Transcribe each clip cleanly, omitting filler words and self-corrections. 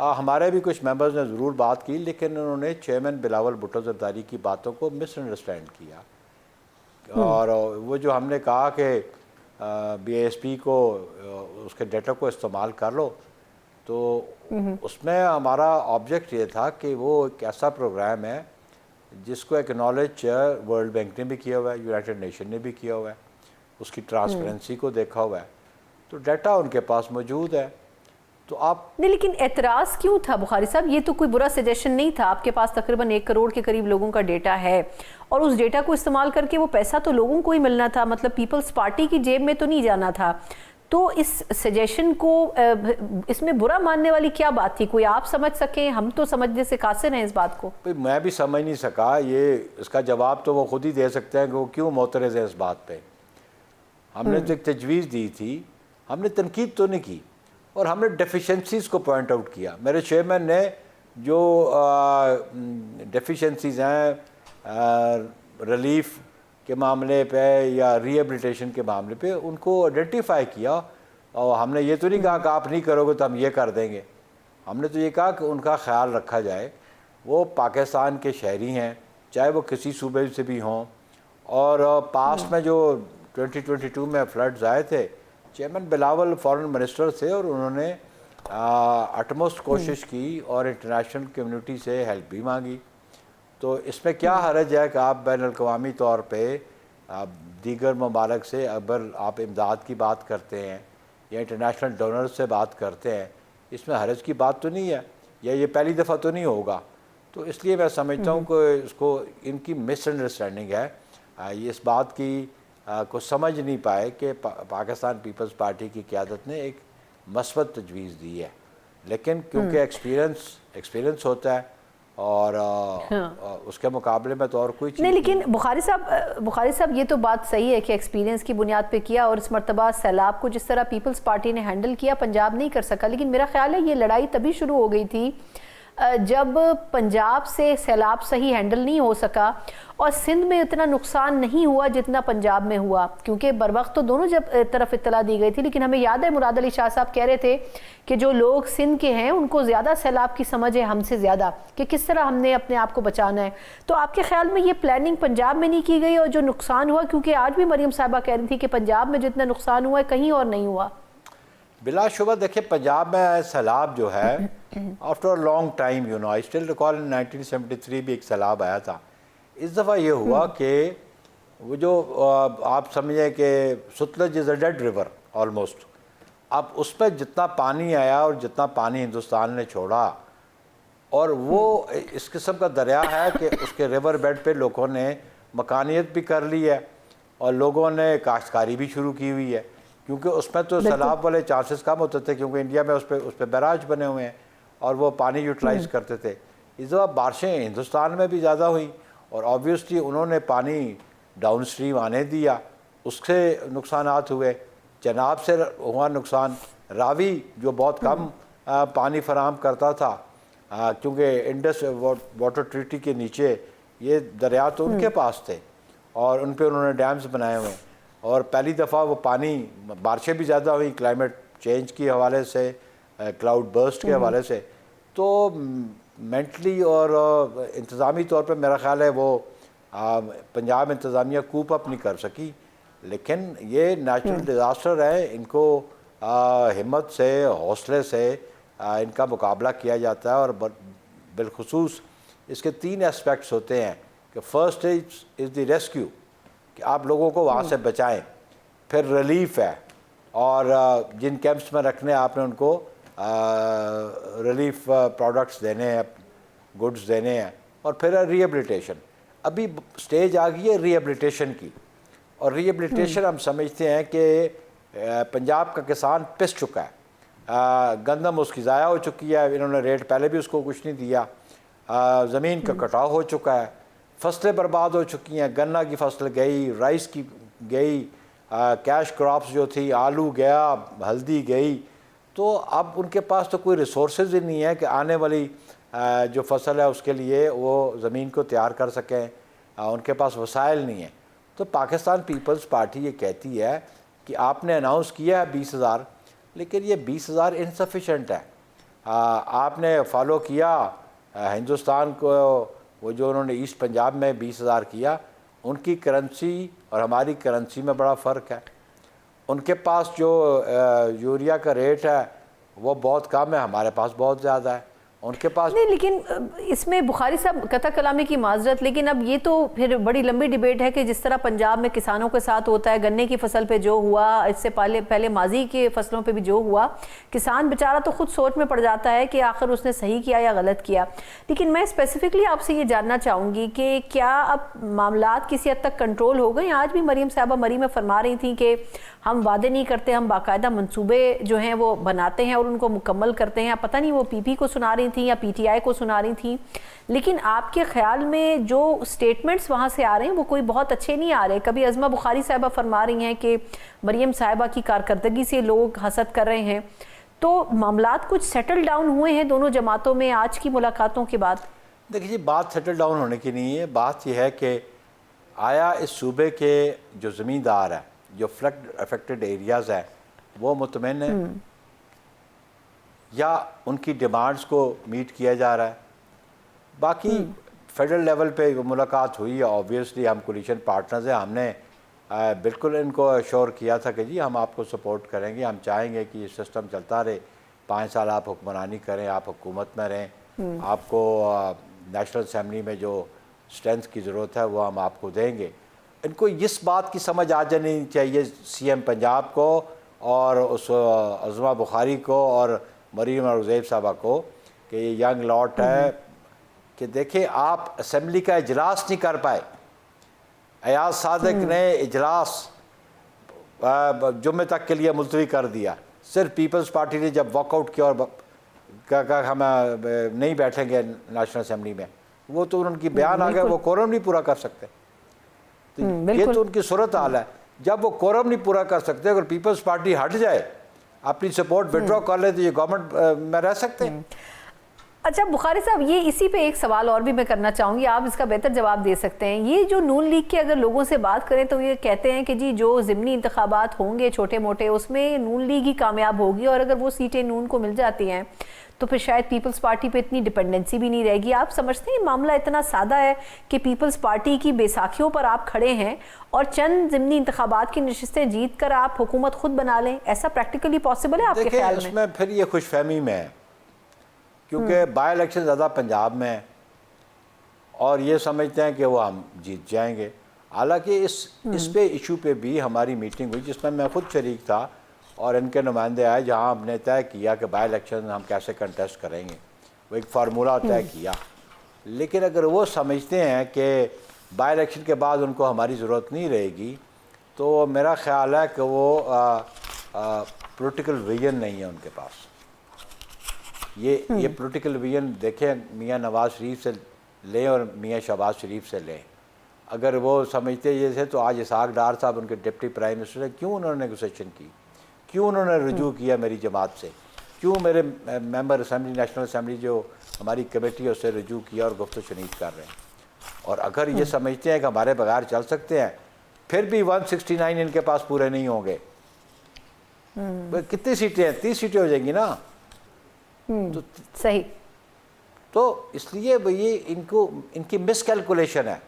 ہمارے بھی کچھ ممبرز نے ضرور بات کی، لیکن انہوں نے چیئرمین بلاول بھٹو زرداری کی باتوں کو مس انڈرسٹینڈ کیا، اور وہ جو ہم نے کہا کہ بی ایس پی کو اس کے ڈیٹا کو استعمال کر لو، تو اس میں ہمارا آبجیکٹ یہ تھا کہ وہ ایک ایسا پروگرام ہے جس کو ایکنالج ورلڈ بینک نے بھی کیا ہوا ہے، یونائٹڈ نیشن نے بھی کیا ہوا ہے، اس کی ٹرانسپیرنسی کو دیکھا ہوا ہے، تو ڈیٹا ان کے پاس موجود ہے۔ تو آپ نہیں، لیکن اعتراض کیوں تھا بخاری صاحب؟ یہ تو کوئی برا سجیشن نہیں تھا، آپ کے پاس تقریباً 1 کروڑ کے قریب لوگوں کا ڈیٹا ہے، اور اس ڈیٹا کو استعمال کر کے وہ پیسہ تو لوگوں کو ہی ملنا تھا، مطلب پیپلز پارٹی کی جیب میں تو نہیں جانا تھا۔ تو اس سجیشن کو اس میں برا ماننے والی کیا بات تھی؟ کوئی آپ سمجھ سکیں، ہم تو سمجھنے سے قاصر ہیں اس بات کو۔ میں بھی سمجھ نہیں سکا، یہ اس کا جواب تو وہ خود ہی دے سکتے ہیں کہ وہ کیوں معترض ہیں اس بات پہ۔ ہم نے تو ایک تجویز دی تھی، ہم نے تنقید تو نہیں کی، اور ہم نے ڈیفیشنسیز کو پوائنٹ آؤٹ کیا۔ میرے چیئرمین نے جو ڈیفیشنسیز ہیں ریلیف کے معاملے پہ یا ری ایبلیٹیشن کے معاملے پہ، ان کو آئیڈینٹیفائی کیا، اور ہم نے یہ تو نہیں کہا کہ آپ نہیں کرو گے تو ہم یہ کر دیں گے، ہم نے تو یہ کہا کہ ان کا خیال رکھا جائے۔ وہ پاکستان کے شہری ہیں، چاہے وہ کسی صوبے سے بھی ہوں، اور پاسٹ میں جو 2022 میں فلڈز آئے تھے، چیئرمین بلاول فارن منسٹر تھے، اور انہوں نے اٹموسٹ کوشش کی اور انٹرنیشنل کمیونٹی سے ہیلپ بھی مانگی۔ تو اس میں کیا حرج ہے کہ آپ بین الاقوامی طور پہ دیگر ممالک سے اگر آپ امداد کی بات کرتے ہیں یا انٹرنیشنل ڈونر سے بات کرتے ہیں، اس میں حرج کی بات تو نہیں ہے، یا یہ پہلی دفعہ تو نہیں ہوگا۔ تو اس لیے میں سمجھتا ہوں کہ اس کو ان کی مس انڈرسٹینڈنگ ہے، یہ اس بات کی کو سمجھ نہیں پائے کہ پاکستان پیپلز پارٹی کی قیادت نے ایک مثبت تجویز دی ہے، لیکن کیونکہ ایکسپیرینس ہوتا ہے، اور اس کے مقابلے میں تو اور کوئی چیز نہیں، لیکن بخاری صاحب یہ تو بات صحیح ہے کہ ایکسپیرینس کی بنیاد پہ کیا، اور اس مرتبہ سیلاب کو جس طرح پیپلز پارٹی نے ہینڈل کیا پنجاب نہیں کر سکا، لیکن میرا خیال ہے یہ لڑائی تبھی شروع ہو گئی تھی جب پنجاب سے سیلاب صحیح ہینڈل نہیں ہو سکا، اور سندھ میں اتنا نقصان نہیں ہوا جتنا پنجاب میں ہوا، کیونکہ بر وقت تو دونوں جب طرف اطلاع دی گئی تھی، لیکن ہمیں یاد ہے مراد علی شاہ صاحب کہہ رہے تھے کہ جو لوگ سندھ کے ہیں ان کو زیادہ سیلاب کی سمجھ ہے ہم سے زیادہ، کہ کس طرح ہم نے اپنے آپ کو بچانا ہے۔ تو آپ کے خیال میں یہ پلاننگ پنجاب میں نہیں کی گئی، اور جو نقصان ہوا، کیونکہ آج بھی مریم صاحبہ کہہ رہی تھی کہ پنجاب میں جتنا نقصان ہوا ہے کہیں اور نہیں ہوا؟ بلا شبہ دیکھیں، پنجاب میں سیلاب جو ہے after long time, I still recall 1973 بھی ایک سیلاب آیا تھا۔ اس دفعہ یہ ہوا کہ وہ جو آپ سمجھیں کہ ستلج از اے ڈیڈ ریور آلموسٹ، اب اس پہ جتنا پانی آیا اور جتنا پانی ہندوستان نے چھوڑا، اور وہ اس قسم کا دریا ہے کہ اس کے ریور بیڈ پہ لوگوں نے مکانیت بھی کر لی ہے، اور لوگوں نے کاشتکاری بھی شروع کی ہوئی ہے، کیونکہ اس میں تو سیلاب والے چانسز کم ہوتے تھے، کیونکہ انڈیا میں اس پہ بیراج بنے ہوئے ہیں اور وہ پانی یوٹیلائز کرتے تھے۔ اس دفعہ بارشیں ہندوستان میں بھی زیادہ ہوئیں، اور آبویسلی انہوں نے پانی ڈاؤن اسٹریم آنے دیا، اس سے نقصانات ہوئے۔ چناب سے ہوا نقصان، راوی جو بہت کم پانی فراہم کرتا تھا، کیونکہ انڈس واٹر ٹریٹی کے نیچے یہ دریا تو ان کے پاس تھے، اور ان پہ انہوں نے ڈیمز بنائے ہوئے، اور پہلی دفعہ وہ پانی، بارشیں بھی زیادہ ہوئیں کلائمیٹ چینج کے حوالے سے، کلاؤڈ برسٹ کے حوالے سے، تو مینٹلی اور انتظامی طور پہ میرا خیال ہے وہ پنجاب انتظامیہ کوپ اپ نہیں کر سکی۔ لیکن یہ نیچرل ڈیزاسٹر ہے، ان کو ہمت سے، حوصلے سے ان کا مقابلہ کیا جاتا ہے، اور بالخصوص اس کے 3 اسپیکٹس ہوتے ہیں کہ فرسٹ از دی ریسکیو، کہ آپ لوگوں کو وہاں سے بچائیں، پھر ریلیف ہے، اور جن کیمپس میں رکھنے آپ نے ان کو ریلیف پروڈکٹس دینے ہیں، گڈز دینے ہیں، اور پھر ری ایبلیٹیشن۔ ابھی سٹیج آ گئی ہے ری ایبلیٹیشن کی، اور ری ایبلیٹیشن ہم سمجھتے ہیں کہ پنجاب کا کسان پس چکا ہے، گندم اس کی ضائع ہو چکی ہے، انہوں نے ریٹ پہلے بھی اس کو کچھ نہیں دیا، زمین کا کٹاؤ ہو چکا ہے، فصلیں برباد ہو چکی ہیں، گنا کی فصل گئی، رائس کی گئی، کیش کراپس جو تھی، آلو گیا، ہلدی گئی، تو اب ان کے پاس تو کوئی ریسورسز ہی نہیں ہے کہ آنے والی جو فصل ہے اس کے لیے وہ زمین کو تیار کر سکیں، ان کے پاس وسائل نہیں ہیں۔ تو پاکستان پیپلز پارٹی یہ کہتی ہے کہ آپ نے اناؤنس کیا ہے 20,000، لیکن یہ 20,000 انسفیشینٹ ہے۔ آپ نے فالو کیا ہندوستان کو، وہ جو انہوں نے ایسٹ پنجاب میں 20,000 کیا، ان کی کرنسی اور ہماری کرنسی میں بڑا فرق ہے. ان کے پاس جو یوریا کا ریٹ ہے وہ بہت کم ہے، ہمارے پاس بہت زیادہ ہے. ان کے پاس نہیں، لیکن اس میں بخاری صاحب قطع کلامی کی معذرت، لیکن اب یہ تو پھر بڑی لمبی ڈیبیٹ ہے کہ جس طرح پنجاب میں کسانوں کے ساتھ ہوتا ہے، گنے کی فصل پہ جو ہوا، اس سے پہلے ماضی کے فصلوں پہ بھی جو ہوا، کسان بیچارہ تو خود سوچ میں پڑ جاتا ہے کہ آخر اس نے صحیح کیا یا غلط کیا. لیکن میں اسپیسیفکلی آپ سے یہ جاننا چاہوں گی کہ کیا اب معاملات کسی حد تک کنٹرول ہو گئے؟ آج بھی مریم صاحبہ مری میں فرما رہی تھیں کہ ہم وعدے نہیں کرتے، ہم باقاعدہ منصوبے جو ہیں وہ بناتے ہیں اور ان کو مکمل کرتے ہیں. پتہ نہیں وہ پی پی کو سنا رہی تھیں یا پی ٹی آئی کو سنا رہی تھیں، لیکن آپ کے خیال میں جو سٹیٹمنٹس وہاں سے آ رہے ہیں وہ کوئی بہت اچھے نہیں آ رہے. کبھی عظمہ بخاری صاحبہ فرما رہی ہیں کہ مریم صاحبہ کی کارکردگی سے لوگ حسد کر رہے ہیں. تو معاملات کچھ سیٹل ڈاؤن ہوئے ہیں دونوں جماعتوں میں آج کی ملاقاتوں کے بعد؟ دیکھیے جی، بات سیٹل ڈاؤن ہونے کی نہیں ہے. بات یہ ہے کہ آیا اس صوبے کے جو زمیندار ہیں، جو فلڈ افیکٹڈ ایریاز ہیں، وہ مطمئن ہیں یا ان کی ڈیمانڈز کو میٹ کیا جا رہا ہے؟ باقی فیڈرل لیول پہ ملاقات ہوئی ہے، آبویسلی ہم کولیشن پارٹنرز ہیں. ہم نے بالکل ان کو اشور کیا تھا کہ جی ہم آپ کو سپورٹ کریں گے، ہم چاہیں گے کہ یہ سسٹم چلتا رہے. 5 سال آپ حکمرانی کریں، آپ حکومت میں رہیں، آپ کو نیشنل اسمبلی میں جو اسٹرینتھ کی ضرورت ہے وہ ہم آپ کو دیں گے. ان کو اس بات کی سمجھ آ جانی چاہیے سی ایم پنجاب کو اور اس عظمہ بخاری کو اور مریم اور عزیب صاحبہ کو کہ یہ ینگ لاٹ ہے کہ دیکھیں آپ اسمبلی کا اجلاس نہیں کر پائے. ایاز صادق نے اجلاس جمعے تک کے لیے ملتوی کر دیا. صرف پیپلز پارٹی نے جب واک آؤٹ کیا اور کہا ہم نہیں بیٹھیں گے نیشنل اسمبلی میں، وہ تو ان کی بیان آ گئے وہ کورم نہیں پورا کر سکتے. یہ تو ان کی صورت حال ہے. جب وہ کورم نہیں پورا کر سکتے، اگر پیپلز پارٹی ہٹ جائے، اپنی سپورٹ وڈرا کر لے، تو یہ گورنمنٹ میں رہ سکتے ہیں. اچھا بخاری صاحب، یہ اسی پہ ایک سوال اور بھی میں کرنا چاہوں گی، آپ اس کا بہتر جواب دے سکتے ہیں. یہ جو نون لیگ کے اگر لوگوں سے بات کریں تو یہ کہتے ہیں کہ جی جو ضمنی انتخابات ہوں گے چھوٹے موٹے، اس میں نون لیگ ہی کامیاب ہوگی، اور اگر وہ سیٹیں نون کو مل جاتی ہیں تو پھر شاید پیپلز پارٹی پہ اتنی ڈیپینڈنسی بھی نہیں رہے گی. آپ سمجھتے ہیں معاملہ اتنا سادہ ہے کہ پیپلز پارٹی کی بیساکھیوں پر آپ کھڑے ہیں اور چند ضمنی انتخابات کی نشستیں جیت کر آپ حکومت خود بنا لیں؟ ایسا پریکٹیکلی پاسبل ہے آپ کے خیال میں؟ اس میں پھر یہ خوش فہمی میں ہے، کیونکہ بائی الیکشن زیادہ پنجاب میں ہے اور یہ سمجھتے ہیں کہ وہ ہم جیت جائیں گے. حالانکہ اس پہ ایشو پہ بھی ہماری میٹنگ ہوئی جس میں میں خود شریک تھا اور ان کے نمائندے آئے، جہاں ہم نے طے کیا کہ بائی الیکشن ہم کیسے کنٹیسٹ کریں گے. وہ ایک فارمولہ طے کیا. لیکن اگر وہ سمجھتے ہیں کہ بائی الیکشن کے بعد ان کو ہماری ضرورت نہیں رہے گی، تو میرا خیال ہے کہ وہ پولیٹیکل ویژن نہیں ہے ان کے پاس. یہ پولیٹیکل ویژن دیکھیں میاں نواز شریف سے لیں اور میاں شہباز شریف سے لیں. اگر وہ سمجھتے یہ تھے تو آج اسحاق ڈار صاحب ان کے ڈپٹی پرائم منسٹر ہیں، کیوں انہوں نے نیگوسیشن کی؟ کیوں انہوں نے رجوع کیا میری جماعت سے؟ کیوں میرے ممبر اسمبلی نیشنل اسمبلی جو ہماری کمیٹی ہے اس سے رجوع کیا اور گفت و شنید کر رہے ہیں؟ اور اگر یہ سمجھتے ہیں کہ ہمارے بغیر چل سکتے ہیں، پھر بھی 169 ان کے پاس پورے نہیں ہوں گے. کتنی سیٹیں ہیں؟ 30 سیٹیں ہو جائیں گی نا. تو صحیح. تو اس لیے یہ ان کی مس کیلکولیشن ہے،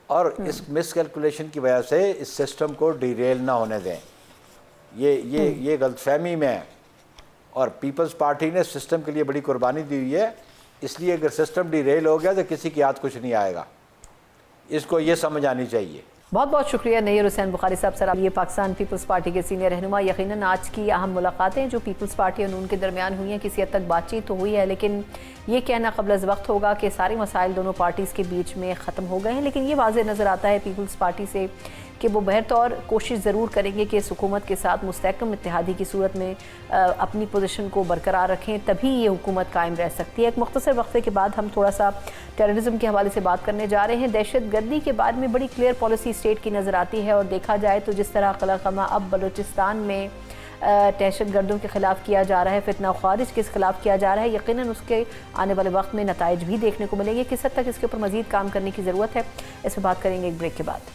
اور اس مس کیلکولیشن کی وجہ سے اس سسٹم کو ڈیریل نہ ہونے دیں. یہ غلط فہمی میں ہے، اور پیپلز پارٹی نے سسٹم کے لیے بڑی قربانی دی ہوئی ہے. اس لیے اگر سسٹم ڈیریل ہو گیا تو کسی کی یاد کچھ نہیں آئے گا. اس کو یہ سمجھ آنی چاہیے. بہت بہت شکریہ نیئر حسین بخاری صاحب. سر یہ پاکستان پیپلز پارٹی کے سینئر رہنما. یقیناً آج کی اہم ملاقاتیں جو پیپلز پارٹی اور نون کے درمیان ہوئی ہیں، کسی حد تک بات چیت تو ہوئی ہے، لیکن یہ کہنا قبل از وقت ہوگا کہ سارے مسائل دونوں پارٹیز کے بیچ میں ختم ہو گئے ہیں. لیکن یہ واضح نظر آتا ہے پیپلز پارٹی سے کہ وہ بہرطور کوشش ضرور کریں گے کہ اس حکومت کے ساتھ مستحکم اتحادی کی صورت میں اپنی پوزیشن کو برقرار رکھیں، تبھی یہ حکومت قائم رہ سکتی ہے. ایک مختصر وقفے کے بعد ہم تھوڑا سا ٹیررزم کے حوالے سے بات کرنے جا رہے ہیں. دہشت گردی کے بارے میں بڑی کلیئر پالیسی اسٹیٹ کی نظر آتی ہے، اور دیکھا جائے تو جس طرح قلعہ قمع اب بلوچستان میں دہشت گردوں کے خلاف کیا جا رہا ہے، فتنہ و خارج کے خلاف کیا جا رہا ہے، یقیناً اس کے آنے والے وقت میں نتائج بھی دیکھنے کو ملیں گے. کس حد تک اس کے اوپر مزید کام کرنے کی ضرورت ہے، اس پہ بات کریں گے ایک بریک کے بعد.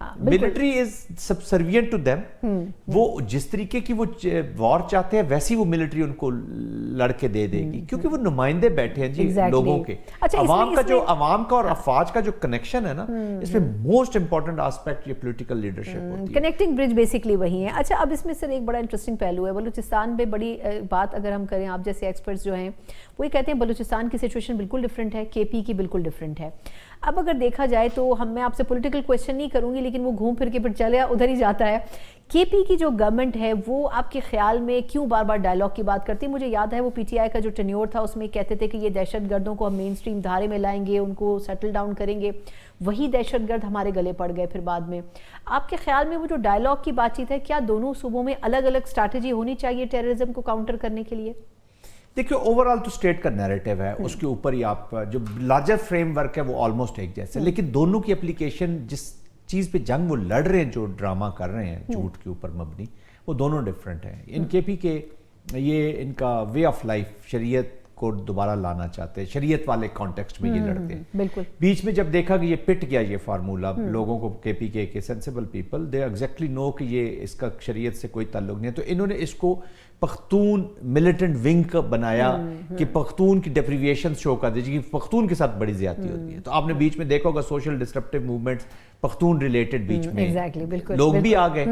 Military is subservient to them. وہ جس طریقے کی وہ وار چاہتے ہیں ویسی وہ ملٹری ان کو لڑ کے دے دے گی, کیونکہ وہ نمائندے بیٹھے ہیں جی لوگوں کے. عوام کا اور افواج کا جو کنیکشن ہے نا, اس میں موسٹ امپورٹنٹ آسپیکٹ یہ پولیٹیکل لیڈرشپ ہوتی ہے. کنیکٹنگ برج بیسکلی وہی ہے. اچھا, اب اس میں سر ایک بڑا انٹرسٹنگ پہلو ہے بلوچستان میں. بڑی بات اگر ہم کریں, آپ جیسے ایکسپرٹس جو ہیں وہ یہ کہتے ہیں بلوچستان کی سچویشن بالکل ڈفرینٹ ہے, کے پی کی بالکل ڈفرینٹ ہے. اب اگر دیکھا جائے تو میں آپ سے پولیٹیکل کویشچن نہیں کروں گی, لیکن وہ گھوم پھر کے پھر چلے ادھر ہی جاتا ہے. کے پی کی جو گورنمنٹ ہے وہ آپ کے خیال میں کیوں بار بار ڈائلاگ کی بات کرتی ہے؟ مجھے یاد ہے وہ پی ٹی آئی کا جو ٹینیور تھا اس میں کہتے تھے کہ یہ دہشت گردوں کو ہم مین اسٹریم دھارے میں لائیں گے, ان کو سیٹل ڈاؤن کریں گے. وہی دہشت گرد ہمارے گلے پڑ گئے پھر بعد میں. آپ کے خیال میں وہ جو ڈائلاگ کی بات چیت ہے, کیا دونوں صوبوں میں الگ الگ اسٹریٹجی ہونی چاہیے ٹیررزم کو کاؤنٹر کرنے کے لیے؟ دیکھیے اوور آل تو اسٹیٹ کا نیریٹو ہے, اس کے اوپر ہی آپ جو لارجر فریم ورک ہے وہ آلموسٹ ایک جیسے, لیکن دونوں کی اپلیکیشن جس چیز پہ جنگ وہ لڑ رہے ہیں, جو ڈرامہ کر رہے ہیں جھوٹ کے اوپر مبنی, وہ دونوں ڈفرینٹ ہیں. ان کے پی کے یہ ان کا وے آف لائف شریعت کو دوبارہ لانا چاہتے ہیں, شریعت والے کانٹیکسٹ میں یہ لڑتے ہیں. بالکل بیچ میں جب دیکھا کہ یہ پٹ گیا یہ فارمولا لوگوں کو, کے پی کے سینسیبل پیپل دے ایگزیکٹلی نو کہ یہ اس کا شریعت سے کوئی تعلق نہیں ہے, تو انہوں نے اس کو پختون ملیٹنٹ ونگ کا بنایا کہ پختون کی ڈیپریویشن شو کر دیجیے کہ پختون کے ساتھ بڑی زیادتی ہوتی ہے. تو آپ نے بیچ میں دیکھا ہوگا social disruptive movements Pakhtun related بیچ میں لوگ بھی آ گئے.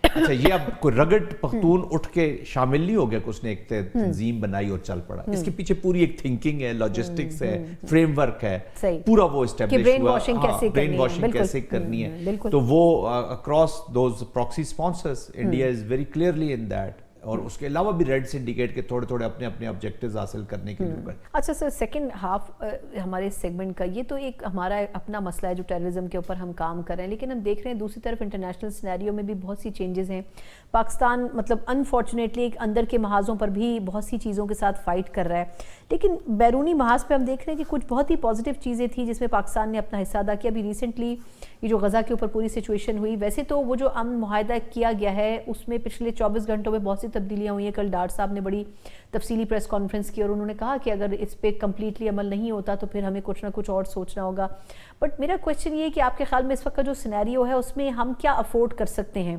اچھا, یہ اب کوئی رگڈ پختون اٹھ کے شامل نہیں ہو گیا کہ اس نے ایک تنظیم بنائی اور چل پڑا. اس کے پیچھے پوری ایک تھنکنگ ہے, لاجسٹکس ہے, فریم ورک ہے, پورا وہ اسٹیبلش ہوا, برین واشنگ کیسے کرنی ہے. تو وہ across those proxy sponsors India is very clearly in that, اور اس کے علاوہ بھی ریڈ سنڈیکیٹ کے تھوڑے تھوڑے اپنے اپنے آبجیکٹیوز حاصل کرنے کے لیے. اچھا سر, سیکنڈ ہاف ہمارے سیگمنٹ کا یہ تو ایک ہمارا اپنا مسئلہ ہے جو ٹیررزم کے اوپر ہم کام کر رہے ہیں, لیکن ہم دیکھ رہے ہیں دوسری طرف انٹرنیشنل سینیریو میں بھی بہت سی چینجز ہیں. پاکستان مطلب انفارچونیٹلی ایک اندر کے محاذوں پر بھی بہت سی چیزوں کے ساتھ فائٹ کر رہا ہے, لیکن بیرونی محاذ پہ ہم دیکھ رہے ہیں کہ کچھ بہت ہی پازیٹیو چیزیں تھیں جس میں پاکستان نے اپنا حصہ ادا کیا. ابھی ریسنٹلی یہ جو غزہ کے اوپر پوری سچویشن ہوئی, ویسے تو وہ جو امن معاہدہ کیا گیا ہے اس میں پچھلے 24 گھنٹوں میں بہت سی تبدیلیاں ہوئی ہیں. کل ڈار صاحب نے بڑی تفصیلی پریس کانفرنس کی اور انہوں نے کہا کہ اگر اس پہ کمپلیٹلی عمل نہیں ہوتا تو پھر ہمیں کچھ نہ کچھ اور سوچنا ہوگا. بٹ میرا کویشچن یہ ہے کہ آپ کے خیال میں اس وقت کا جو سینیریو ہے اس میں ہم کیا افورڈ کر سکتے ہیں؟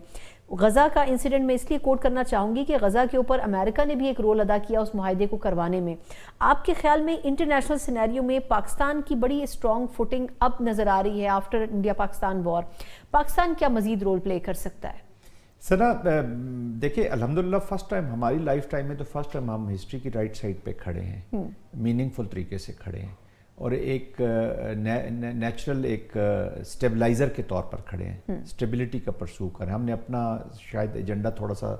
غزہ کا انسیڈنٹ میں اس لیے کوٹ کرنا چاہوں گی کہ غزہ کے اوپر امریکہ نے بھی ایک رول ادا کیا اس معاہدے کو کروانے میں. آپ کے خیال میں انٹرنیشنل سینیریو میں پاکستان کی بڑی اسٹرانگ فوٹنگ اب نظر آ رہی ہے آفٹر انڈیا پاکستان وار, پاکستان کیا مزید رول پلے کر سکتا ہے؟ سنا دیکھیں الحمدللہ فرسٹ ٹائم ہماری لائف ٹائم میں تو فرسٹ ٹائم ہم ہسٹری کی رائٹ سائڈ پہ کھڑے ہیں, میننگ فل طریقے سے کھڑے ہیں, اور ایک نیچرل ایک اسٹیبلائزر کے طور پر کھڑے ہیں, اسٹیبلٹی کا پرسو کریں. ہم نے اپنا شاید ایجنڈا تھوڑا سا,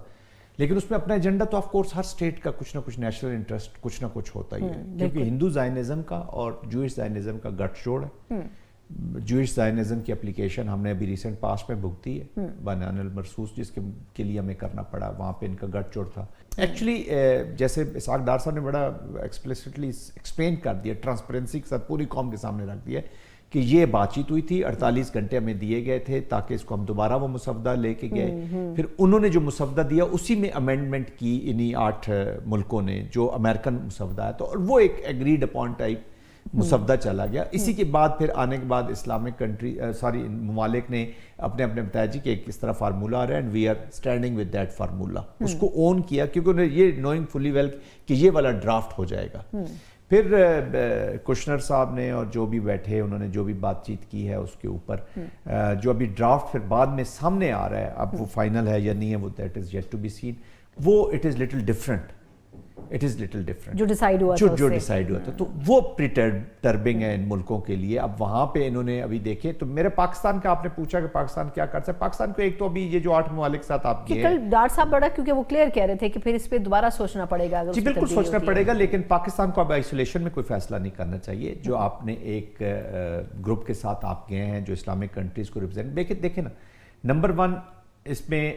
لیکن اس میں اپنا ایجنڈا تو آف کورس ہر اسٹیٹ کا کچھ نہ کچھ نیشنل انٹرسٹ کچھ نہ کچھ ہوتا ہی ہے, کیونکہ ہندو زائنزم کا اور جوئش زائنزم کا گٹھ جوڑ ہے. جوئش زائنزم کی اپلیکیشن ہم نے ابھی ریسنٹ پاسٹ میں بھگتی ہے بنیان المرصوص, جس کے لیے ہمیں کرنا پڑا, وہاں پہ ان کا گٹھ جوڑ تھا. ایکچولی جیسے اسحاق ڈار صاحب نے بڑا ایکسپلیسٹلی ایکسپلین کر دیا, ٹرانسپیرنسی کے ساتھ پوری قوم کے سامنے رکھ دیا کہ یہ بات چیت ہوئی تھی, 48 گھنٹے ہمیں دیے گئے تھے تاکہ اس کو ہم دوبارہ وہ مسودہ لے کے گئے. پھر انہوں نے جو مسودہ دیا اسی میں امینڈمنٹ کی انہی 8 ملکوں نے, جو امریکن مسودہ ہے, تو وہ ایک ایگریڈ اپون ٹائپ مسودہ چلا گیا. اسی کے بعد پھر آنے کے بعد اسلامک کنٹری ممالک نے اپنے بتایا جی کہ ایک اس طرح فارمولہ آ رہا ہے, and we are standing with that formula. اس کو اون کیا کیونکہ انہیں یہ نوئنگ فلی ویل کہ یہ والا ڈرافٹ ہو جائے گا. پھر کشنر صاحب نے اور جو بھی بیٹھے انہوں نے جو بھی بات چیت کی ہے اس کے اوپر جو ابھی ڈرافٹ پھر بعد میں سامنے آ رہا ہے, اب وہ فائنل ہے یا نہیں ہے وہ that is yet to be seen. وہ it is little different, it is little different جو ڈیسائیڈ ہوا تھا, تو وہ پریٹربنگ ہے ان ملکوں کے لیے. اب وہاں پہ انہوں نے ابھی دیکھیں تو میرے پاکستان کا آپ نے پوچھا کہ پاکستان کیا کر سکتا ہے. پاکستان کو ایک تو ابھی یہ جو 8 ممالک ساتھ آپ کے کل ڈار صاحب بڑا کیونکہ وہ کلیئر کہہ رہے تھے کہ پھر اس پہ دوبارہ سوچنا پڑے گا. جی بالکل سوچنا پڑے گا, لیکن پاکستان کو اب آئسولیشن میں کوئی فیصلہ نہیں کرنا چاہیے. جو آپ نے ایک گروپ کے ساتھ آپ گئے ہیں جو اسلامک کنٹریز کو ریپرزینٹ, دیکھیں نا, نمبر 1 اس میں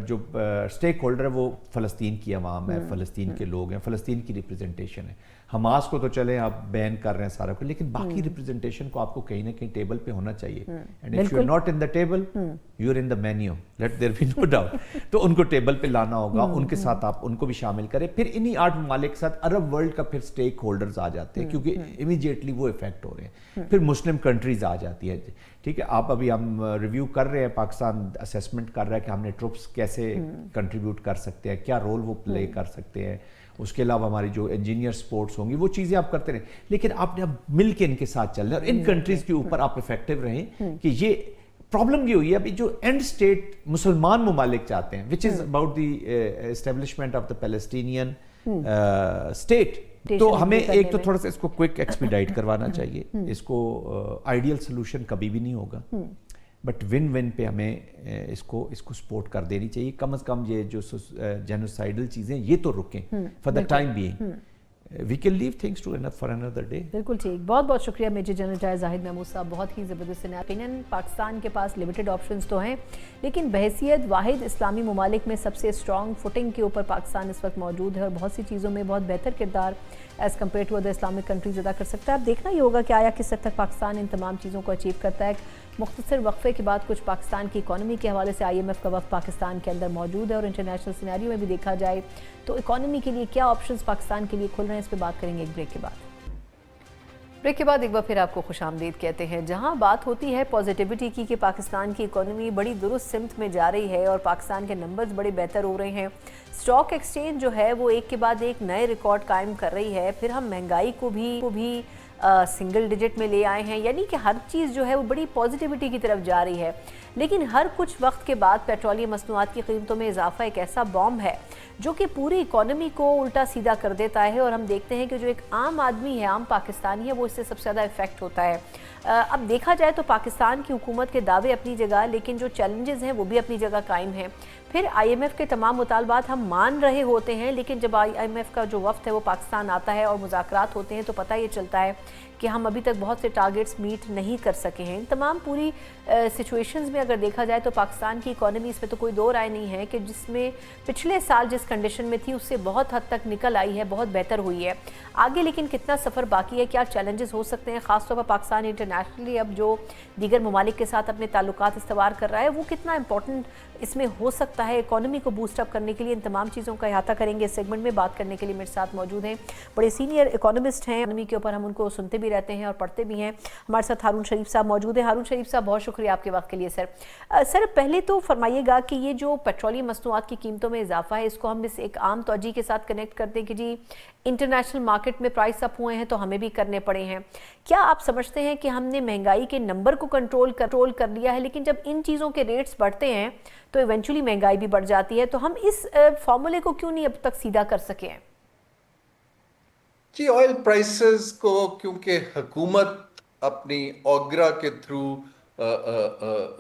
جو اسٹیک ہولڈر ہے وہ فلسطین کی عوام ہے, فلسطین کے لوگ ہیں, فلسطین کی ریپرزنٹیشن ہے. حماس کو تو چلیں آپ بین کر رہے ہیں سارا کچھ, لیکن باقی ریپرزنٹیشن کو آپ کو کہیں نہ کہیں ٹیبل پہ ہونا چاہیے. And if you are not in the table you are in the menu, let there be no doubt. تو ان کو ٹیبل پہ لانا ہوگا, ان کے ساتھ آپ ان کو بھی شامل کریں. پھر انہی 8 ممالک کے ساتھ عرب ورلڈ کا پھر اسٹیک ہولڈرز آ جاتے ہیں, کیونکہ امیجیٹلی وہ افیکٹ ہو رہے ہیں. پھر مسلم کنٹریز آ جاتی ہے. ٹھیک ہے, آپ ابھی ہم ریویو کر رہے ہیں, پاکستان اسیسمنٹ کر رہا ہے کہ ہم نے ٹروپس کیسے کنٹریبیوٹ کر سکتے ہیں, کیا رول وہ پلے کر سکتے ہیں. اس کے علاوہ ہماری جو انجینئر سپورٹس ہوں گی وہ چیزیں آپ کرتے رہیں, لیکن آپ نے اب مل کے ان کے ساتھ چل رہے ہیں اور ان کنٹریز کے اوپر آپ افیکٹو رہیں. کہ یہ پرابلم یہ ہوئی ہے ابھی جو اینڈ اسٹیٹ مسلمان ممالک چاہتے ہیں, which is about the establishment of the Palestinian state. تو ہمیں ایک تو تھوڑا سا اس کو کوئک ایکسپیڈائٹ کروانا چاہیے. اس کو آئیڈیل سولوشن کبھی بھی نہیں ہوگا, بٹ ون ون پہ ہمیں اس کو سپورٹ کر دینی چاہیے. کم از کم یہ جو جینوسائیڈل چیزیں یہ تو رکیں for the time being. We can leave things to for another day. بالکل ٹھیک. بہت بہت شکریہ میجر جنرل جائے زاہد محمود صاحب, بہت ہی زبردست اوپینین. پاکستان کے پاس لمیٹڈ آپشنز تو ہیں, لیکن بحیثیت واحد اسلامی ممالک میں سب سے اسٹرانگ فوٹنگ کے اوپر پاکستان اس وقت موجود ہے اور بہت سی چیزوں میں بہت بہتر کردار as compared to other Islamic countries ادا کر سکتا ہے. اب دیکھنا یہ ہوگا کہ آیا کس حد تک پاکستان ان تمام چیزوں کو اچیو کرتا ہے. مختصر وقفے کے بعد کچھ پاکستان کی اکانومی کے حوالے سے IMF کا وفد پاکستان کے اندر موجود ہے, اور انٹرنیشنل سینیریو میں بھی دیکھا جائے تو اکانومی کے لیے کیا آپشنز پاکستان کے لیے کھل رہے ہیں, اس پہ بات کریں گے ایک بریک کے بعد. بریک کے بعد ایک بار پھر آپ کو خوش آمدید کہتے ہیں. جہاں بات ہوتی ہے پازیٹیوٹی کی کہ پاکستان کی اکانومی بڑی درست سمت میں جا رہی ہے اور پاکستان کے نمبرز بڑے بہتر ہو رہے ہیں, اسٹاک ایکسچینج جو ہے وہ ایک کے بعد ایک نئے ریکارڈ قائم کر رہی ہے, پھر ہم مہنگائی کو بھی سنگل ڈیجٹ میں لے آئے ہیں, یعنی کہ ہر چیز جو ہے وہ بڑی پازیٹیوٹی کی طرف جا رہی ہے. لیکن ہر کچھ وقت کے بعد پیٹرولیم مصنوعات کی قیمتوں میں اضافہ ایک ایسا بام ہے جو کہ پوری اکانومی کو الٹا سیدھا کر دیتا ہے, اور ہم دیکھتے ہیں کہ جو ایک عام آدمی ہے, عام پاکستانی ہے, وہ اس سے سب سے زیادہ افیکٹ ہوتا ہے. اب دیکھا جائے تو پاکستان کی حکومت کے دعوے اپنی جگہ, لیکن جو چیلنجز ہیں وہ بھی اپنی جگہ قائم ہیں. پھر IMF کے تمام مطالبات ہم مان رہے ہوتے ہیں, لیکن جب IMF کا جو وفد ہے وہ پاکستان آتا ہے اور مذاکرات ہوتے ہیں تو پتہ یہ چلتا ہے کہ ہم ابھی تک بہت سے ٹارگیٹس میٹ نہیں کر سکے ہیں. ان تمام پوری سچویشنز میں اگر دیکھا جائے تو پاکستان کی اکانومی اس میں تو کوئی دو رائے نہیں ہے کہ جس میں پچھلے سال جس کنڈیشن میں تھی اس سے بہت حد تک نکل آئی ہے, بہت بہتر ہوئی ہے. آگے لیکن کتنا سفر باقی ہے, کیا چیلنجز ہو سکتے ہیں, خاص طور پر پاکستان انٹرنیشنلی اب جو دیگر ممالک کے ساتھ اپنے تعلقات استوار کر رہا ہے, وہ کتنا امپورٹنٹ اس میں ہو سکتا ہے اکانومی کو بوسٹ اپ کرنے کے لیے. ان تمام چیزوں کا احاطہ کریں گے اس سیگمنٹ میں. بات کرنے کے لیے میرے ساتھ موجود ہیں بڑے سینئر اکانومسٹ ہیں, اکانومی کے اوپر ہم ان کو سنتے بھی رہتے ہیں اور پڑھتے بھی ہیں. ہمارے ساتھ ہارون شریف صاحب موجود ہیں. ہارون شریف صاحب, بہت شکریہ آپ کے وقت کے لیے. سر پہلے تو فرمائیے گا کہ یہ جو پیٹرولیم مصنوعات کی قیمتوں میں اضافہ ہے, اس کو ہم اس ایک عام توجہ کے ساتھ کنیکٹ کرتے ہیں کہ جی انٹرنیشنل مارکیٹ میں پرائس اپ ہوئے ہیں تو ہمیں بھی کرنے پڑے ہیں. کیا آپ سمجھتے ہیں کہ ہم نے مہنگائی کے نمبر کو کنٹرول کر لیا ہے, لیکن جب ان چیزوں کے ریٹس بڑھتے ہیں تو ایونچولی مہنگائی بھی بڑھ جاتی ہے, تو ہم اس فارمولے کو کیوں نہیں اب تک سیدھا کر سکے ہیں؟ جی, آئل پرائسز کو کیونکہ حکومت اپنی اوگرا کے تھرو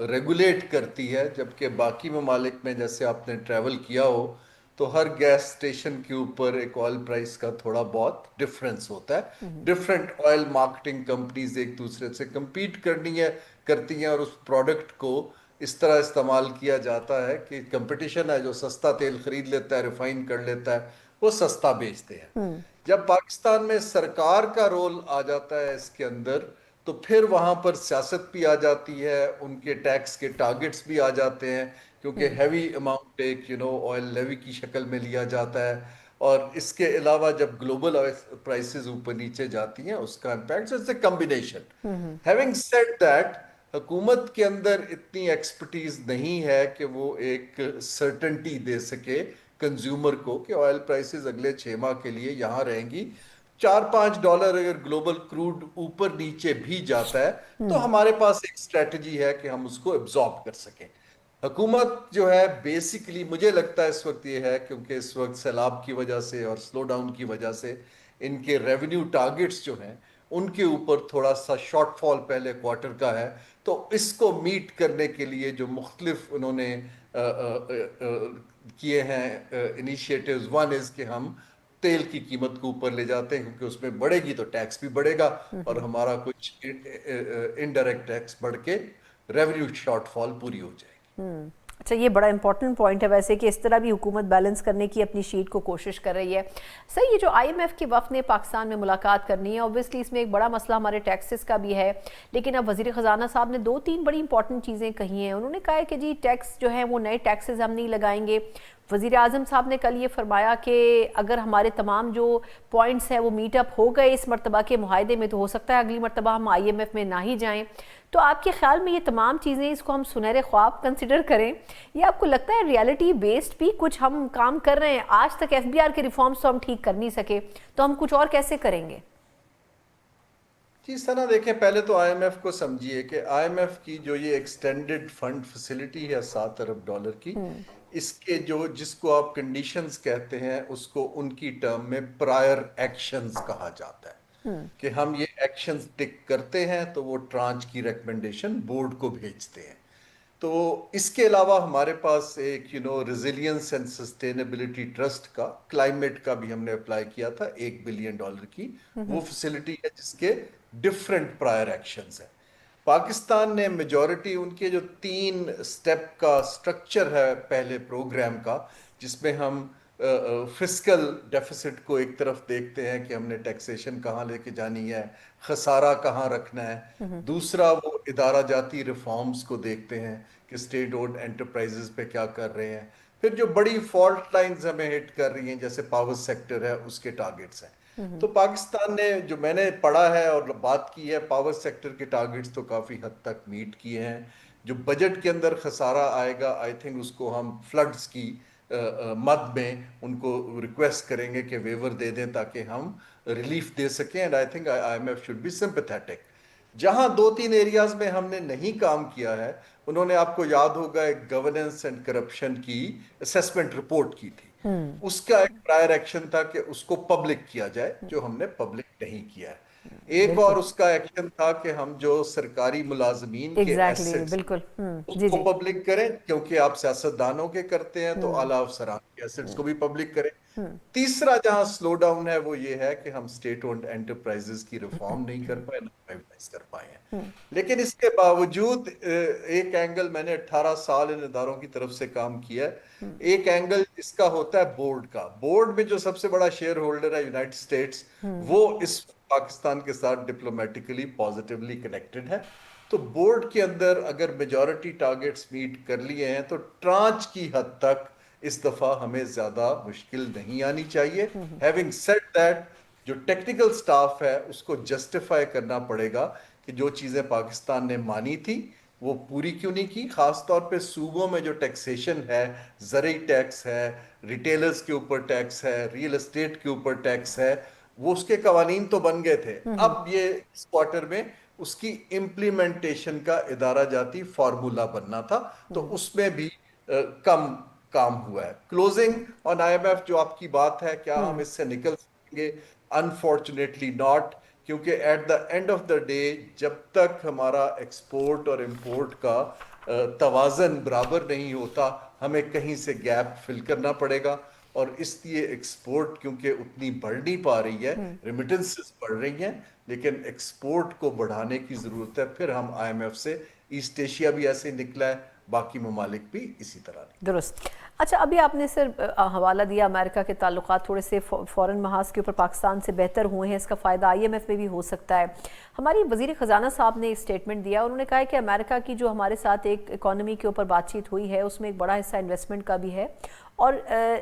ریگولیٹ کرتی ہے, جبکہ باقی ممالک میں جیسے آپ نے ٹریول کیا ہو تو ہر گیس اسٹیشن کے اوپر ایک آئل پرائس کا تھوڑا بہت ڈفرینس ہوتا ہے. ڈفرینٹ آئل مارکیٹنگ کمپنیز ایک دوسرے سے کمپیٹ کرتی ہیں اور اس پروڈکٹ کو اس طرح استعمال کیا جاتا ہے کہ کمپٹیشن ہے, جو سستا تیل خرید لیتا ہے, ریفائن کر لیتا ہے, وہ سستا بیچتے ہیں. جب پاکستان میں سرکار کا رول آ جاتا ہے اس کے اندر, تو پھر وہاں پر سیاست بھی آ جاتی ہے, ان کے ٹیکس کے ٹارگٹس بھی آ جاتے ہیں, کیونکہ ہیوی اماؤنٹ ایک آئل لیوی کی شکل میں لیا جاتا ہے. اور اس کے علاوہ جب گلوبل پرائسز اوپر نیچے جاتی ہیں اس کا impact, it's a combination. Having said that, حکومت کے اندر اتنی ایکسپرٹیز نہیں ہے کہ وہ ایک سرٹنٹی دے سکے کنزیومر کو کہ آئل پرائسز اگلے 6 ماہ کے لیے یہاں رہیں گی. $4-5 اگر گلوبل کروڈ اوپر نیچے بھی جاتا ہے تو ہمارے پاس ایک اسٹریٹجی ہے کہ ہم اس کو ایبزارب کر سکیں. حکومت جو ہے بیسیکلی مجھے لگتا ہے اس وقت یہ ہے, کیونکہ اس وقت سیلاب کی وجہ سے اور سلو ڈاؤن کی وجہ سے ان کے ریونیو ٹارگٹس جو ہیں ان کے اوپر تھوڑا سا شارٹ فال پہلے کوارٹر کا ہے, تو اس کو میٹ کرنے کے لیے جو مختلف انہوں نے کیے ہیں انیشیٹیوز, ون از کہ ہم تیل کی قیمت کو اوپر لے جاتے ہیں, کیونکہ اس میں بڑھے گی تو ٹیکس بھی بڑھے گا اور ہمارا کچھ انڈائریکٹ ٹیکس بڑھ کے ریونیو شارٹ فال پوری ہو جائے گی. اچھا یہ بڑا امپورٹنٹ پوائنٹ ہے ویسے کہ اس طرح بھی حکومت بیلنس کرنے کی اپنی شیٹ کو کوشش کر رہی ہے. صحیح, یہ جو آئی ایم ایف کے وفد نے پاکستان میں ملاقات کرنی ہے, اوبویسلی اس میں ایک بڑا مسئلہ ہمارے ٹیکسز کا بھی ہے, لیکن اب وزیر خزانہ صاحب نے 2-3 بڑی امپورٹنٹ چیزیں کہی ہیں. انہوں نے کہا ہے کہ جی ٹیکس جو ہیں وہ نئے ٹیکسز ہم نہیں لگائیں گے. وزیر اعظم صاحب نے کل یہ فرمایا کہ اگر ہمارے تمام جو پوائنٹس ہیں وہ میٹ اپ ہو گئے اس مرتبہ کے معاہدے میں تو ہو سکتا ہے اگلی مرتبہ ہم آئی ایم ایف میں نہ ہی جائیں. تو آپ کے خیال میں یہ تمام چیزیں اس کو ہم سنہرے خواب کنسیڈر کریں, یا آپ کو لگتا ہے ریالٹی بیسڈ بھی کچھ ہم کام کر رہے ہیں؟ آج تک ایف بی آر کے ریفارمز تو ہم ٹھیک کر نہیں سکے, تو ہم کچھ اور کیسے کریں گے؟ جی سنا, دیکھیں پہلے تو آئی ایم ایف کو سمجھیے کہ آئی ایم ایف کی جو یہ ایکسٹینڈڈ فنڈ فیسلٹی ہے $7 ارب کی, اس کے جس کو آپ کنڈیشنز کہتے ہیں اس کو ان کی ٹرم میں پرائر ایکشنز کہا جاتا ہے کہ ہم یہ ایکشنز ٹک کرتے ہیں تو وہ ٹرانچ کی ریکمنڈیشن بورڈ کو بھیجتے ہیں. تو اس کے علاوہ ہمارے پاس ایک ریزیلینس اینڈ سسٹینیبلٹی ٹرسٹ کا کلائمیٹ کا بھی ہم نے اپلائی کیا تھا $1 بلین کی, وہ فیسلٹی ہے جس کے ڈفرنٹ پرائر ایکشنز ہیں. پاکستان نے میجورٹی ان کے جو 3 سٹیپ کا سٹرکچر ہے پہلے پروگرام کا, جس میں ہم فسکل ڈیفیسٹ کو ایک طرف دیکھتے ہیں کہ ہم نے ٹیکسیشن کہاں لے کے جانی ہے, خسارہ کہاں رکھنا ہے. دوسرا وہ ادارہ جاتی ریفارمز کو دیکھتے ہیں کہ اسٹیٹ اونڈ انٹرپرائزز پہ کیا کر رہے ہیں. پھر جو بڑی فالٹ لائنز ہمیں ہٹ کر رہی ہیں جیسے پاور سیکٹر ہے, اس کے ٹارگٹس ہیں. تو پاکستان نے جو میں نے پڑھا ہے اور بات کی ہے, پاور سیکٹر کے ٹارگٹس تو کافی حد تک میٹ کیے ہیں. جو بجٹ کے اندر خسارہ آئے گا, آئی تھنک اس کو ہم فلڈز کی مد میں ان کو ریکویسٹ کریں گے کہ ویور دے دیں تاکہ ہم ریلیف دے سکیں. And I think IMF should be sympathetic. جہاں 2-3 ایریاز میں ہم نے نہیں کام کیا ہے, انہوں نے آپ کو یاد ہوگا ایک گورننس اینڈ کرپشن کی اسیسمنٹ رپورٹ کی تھی. اس کا ایک پرائر ایکشن تھا کہ اس کو پبلک کیا جائے, جو ہم نے پبلک نہیں کیا ہے. ایک اور اس کا ایکشن تھا کہ ہم جو سرکاری ملازمین کے ایسٹس اس کو پبلک کریں, کیونکہ آپ سیاستدانوں کے کرتے ہیں تو اعلیٰ افسران کے ایسٹس کو بھی پبلک کریں. تیسرا جہاں سلو ڈاؤن ہے وہ یہ ہے کہ ہم اسٹیٹ اونڈ انٹرپرائزز کی ریفارم نہیں کر پائے, نہ پرائیویٹائز کر پائے ہیں. لیکن اس کے باوجود ایک اینگل میں نے 18 سال ان اداروں کی طرف سے کام کیا ہے. ایک اینگل اس کا ہوتا ہے بورڈ کا. بورڈ میں جو سب سے بڑا شیئر ہولڈر ہے یونائٹڈ اسٹیٹس, وہ اس پاکستان کے ساتھ ڈپلومیٹیکلی پازیٹیولی کنیکٹڈ ہے. تو بورڈ کے اندر اگر میجورٹی ٹارگٹس میٹ کر لیے ہیں تو ٹرانچ کی حد تک اس دفعہ ہمیں زیادہ مشکل نہیں آنی چاہیے. ہیونگ سیڈ دیٹ, جو ٹیکنیکل سٹاف ہے اس کو جسٹیفائی کرنا پڑے گا کہ جو چیزیں پاکستان نے مانی تھی وہ پوری کیوں نہیں کی. خاص طور پہ صوبوں میں جو ٹیکسیشن ہے, زرعی ٹیکس ہے, ریٹیلرز کے اوپر ٹیکس ہے, ریئل اسٹیٹ کے اوپر ٹیکس ہے, وہ اس کے قوانین تو بن گئے تھے. اب یہ اس کوارٹر میں اس کی امپلیمنٹیشن کا ادارہ جاتی فارمولا بننا تھا, تو اس میں بھی کم کام ہوا ہے. Closing on IMF جو آپ کی بات ہے, کیا ہم اس سے نکل سکیں گے؟ انفارچونیٹلی ناٹ, کیونکہ at the end of the day جب تک ہمارا ایکسپورٹ اور امپورٹ کا توازن برابر نہیں ہوتا, ہمیں کہیں سے گیپ فل کرنا پڑے گا. اور اس لیے ایکسپورٹ کیونکہ اتنی بڑھ نہیں پا رہی ہے, ریمیٹنسز بڑھ رہی ہیں, لیکن ایکسپورٹ کو بڑھانے کی ضرورت ہے. پھر ہم آئی ایم ایف سے, ایسٹ ایشیا بھی ایسے نکلا ہے, باقی ممالک بھی اسی طرح. درست. اچھا, ابھی آپ نے سر حوالہ دیا امریکہ کے تعلقات تھوڑے سے فورن محاذ کے اوپر پاکستان سے بہتر ہوئے ہیں, اس کا فائدہ آئی ایم ایف میں بھی ہو سکتا ہے. ہماری وزیر خزانہ صاحب نے ایک اسٹیٹمنٹ دیا, انہوں نے کہا کہ امریکہ کی جو ہمارے ساتھ ایک اکانومی کے اوپر بات چیت ہوئی ہے اس میں ایک بڑا حصہ انویسٹمنٹ کا بھی ہے, اور